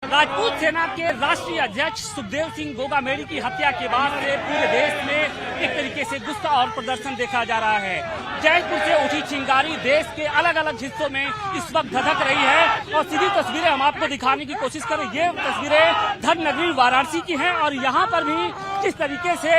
राजपूत सेना के राष्ट्रीय अध्यक्ष सुखदेव सिंह गोगामेड़ी की हत्या के बाद से पूरे देश में एक तरीके से गुस्सा और प्रदर्शन देखा जा रहा है। जयपुर से उठी चिंगारी देश के अलग अलग हिस्सों में इस वक्त धधक रही है और सीधी तस्वीरें हम आपको दिखाने की कोशिश करें। ये तस्वीरें धर्म नगरी वाराणसी की हैं और यहाँ पर भी जिस तरीके से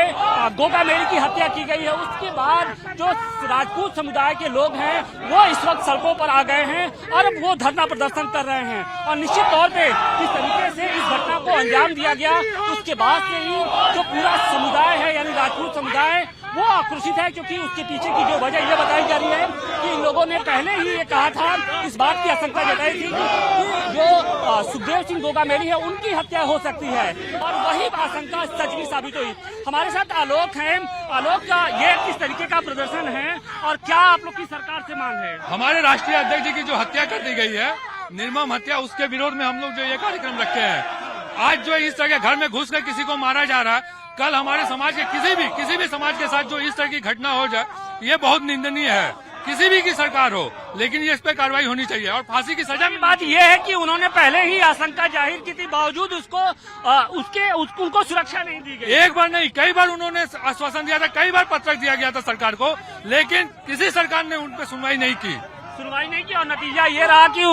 गोगामेड़ी की हत्या की गई है उसके बाद जो राजपूत समुदाय के लोग हैं वो इस वक्त सड़कों पर आ गए हैं और वो धरना प्रदर्शन कर रहे हैं और निश्चित तौर पे जिस तरीके से इस घटना को अंजाम दिया गया उसके बाद से ही जो पूरा समुदाय है यानी राजपूत समुदाय वो आक्रोशित है, क्योंकि उसके पीछे की जो वजह ये बताई जा रही है कि इन लोगों ने पहले ही ये कहा था, इस बात की आशंका जताई थी कि जो सुखदेव सिंह गोगामेड़ी है उनकी हत्या हो सकती है और वही आशंका सच भी साबित हुई। हमारे साथ आलोक हैं। आलोक का ये किस तरीके का प्रदर्शन है और क्या आप लोग की सरकार से मांग है? हमारे राष्ट्रीय अध्यक्ष जी की जो हत्या कर दी गई है, निर्मम हत्या, उसके विरोध में हम लोग जो ये कार्यक्रम रखे हैं। आज जो इस तरह के घर में घुस कर किसी को मारा जा रहा है, कल हमारे समाज के किसी भी समाज के साथ जो इस तरह की घटना हो जाए, ये बहुत निंदनीय है। किसी भी की सरकार हो, लेकिन ये इस पे कार्रवाई होनी चाहिए और फांसी की सजा। बात यह है कि उन्होंने पहले ही आशंका जाहिर की थी, बावजूद उनको सुरक्षा नहीं दी गई। एक बार नहीं, कई बार उन्होंने आश्वासन दिया था, कई बार पत्रक दिया गया था सरकार को, लेकिन किसी सरकार ने उन पर सुनवाई नहीं की और नतीजा ये रहा कि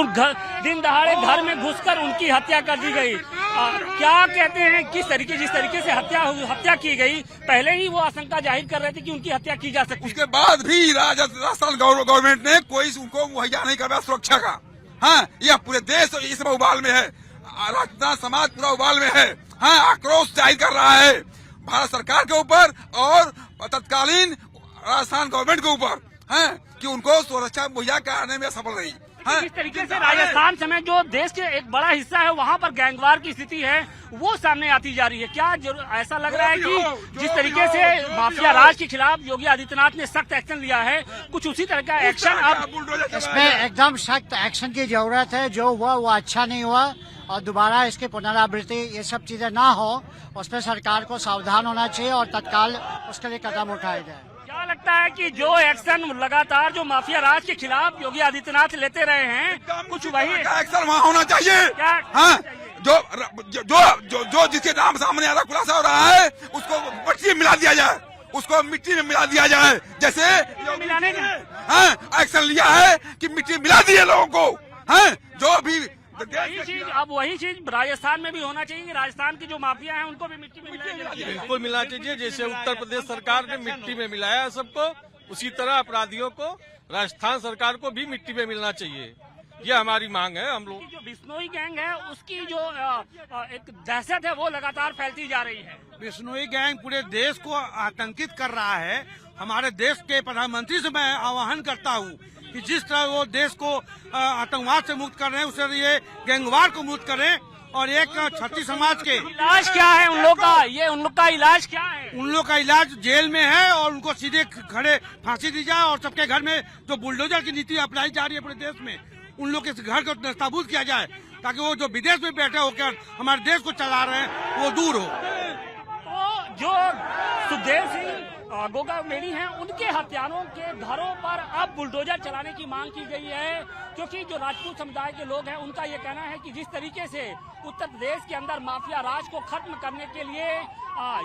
दिन दहाड़े घर में घुसकर उनकी हत्या कर दी गई। क्या कहते हैं, जिस तरीके से हत्या की गई, पहले ही वो आशंका जाहिर कर रहे थे कि उनकी हत्या की जा सकती। उसके बाद भी राजस्थान गवर्नमेंट ने कोई उनको मुहैया नहीं करवाया सुरक्षा का। हाँ, यह पूरे देश इस उबाल में है, राजस्थान समाज पूरा उबाल में है। हाँ, आक्रोश जाहिर कर रहा है भारत सरकार के ऊपर और तत्कालीन राजस्थान गवर्नमेंट के ऊपर, है कि उनको सुरक्षा मुहैया कराने में सफल रही। इस तरीके से राजस्थान समेत जो देश के एक बड़ा हिस्सा है वहाँ पर गैंगवार की स्थिति है वो सामने आती जा रही है। क्या ऐसा लग रहा है कि जिस तरीके से माफिया राज के खिलाफ योगी आदित्यनाथ ने सख्त एक्शन लिया है, कुछ उसी तरह का एक्शन अब इसमें एकदम सख्त एक्शन की जरूरत है। जो हुआ वो अच्छा नहीं हुआ और दोबारा इसकी पुनरावृत्ति ये सब चीजें ना हो, उसमें सरकार को सावधान होना चाहिए और तत्काल उसके लिए कदम उठाए जाए। क्या लगता है कि जो एक्शन लगातार जो माफिया राज के खिलाफ योगी आदित्यनाथ लेते रहे हैं, कुछ वही एक्शन वहाँ होना चाहिए? हाँ, जो जिसके नाम सामने आ रहा खुलासा हो रहा है उसको मिट्टी में मिला दिया जाए, उसको मिट्टी में मिला दिया जाए। जैसे मिलाने का एक्शन लिया है कि मिट्टी मिला दिए लोगों को। हाँ, जो भी वही चीज राजस्थान में भी होना चाहिए। राजस्थान की जो माफिया है उनको भी मिट्टी में बिल्कुल मिलना चाहिए। जैसे उत्तर प्रदेश सरकार ने मिट्टी में मिलाया सबको, उसी तरह अपराधियों को राजस्थान सरकार को भी मिट्टी में मिलना चाहिए। ये हमारी मांग है। हम लोग जो बिश्नोई गैंग है उसकी जो एक दहशत है वो लगातार फैलती जा रही है। बिश्नोई गैंग पूरे देश को आतंकित कर रहा है। हमारे देश के प्रधानमंत्री से मैं आह्वान करता हूँ कि जिस तरह वो देश को आतंकवाद से मुक्त कर रहे हैं, उस तरह ये गैंगवार को मुक्त करें। और एक क्षत्रिय समाज के इलाज क्या है उन लोग का इलाज क्या है? उन लोग का इलाज जेल में है और उनको सीधे खड़े फांसी दी जाए और सबके घर में जो बुलडोजर की नीति अपनाई जा रही है पूरे देश में, उन लोग के घर को नस्ताबूद किया जाए ताकि वो जो विदेश में बैठे होकर हमारे देश को चला रहे हैं वो दूर हो। तो जो सुखदेव सिंह गोगामेड़ी हैं उनके हत्यारों के घरों पर अब बुलडोजर चलाने की मांग की गई है, क्योंकि जो राजपूत समुदाय के लोग हैं उनका ये कहना है कि जिस तरीके से उत्तर प्रदेश के अंदर माफिया राज को खत्म करने के लिए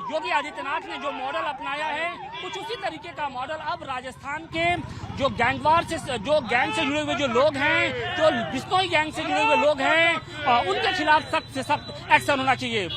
योगी आदित्यनाथ ने जो मॉडल अपनाया है, कुछ उसी तरीके का मॉडल अब राजस्थान के जो गैंग से जुड़े हुए जो लोग हैं, जो बिश्नोई गैंग से जुड़े हुए लोग हैं, उनके खिलाफ सख्त से सख्त एक्शन होना चाहिए।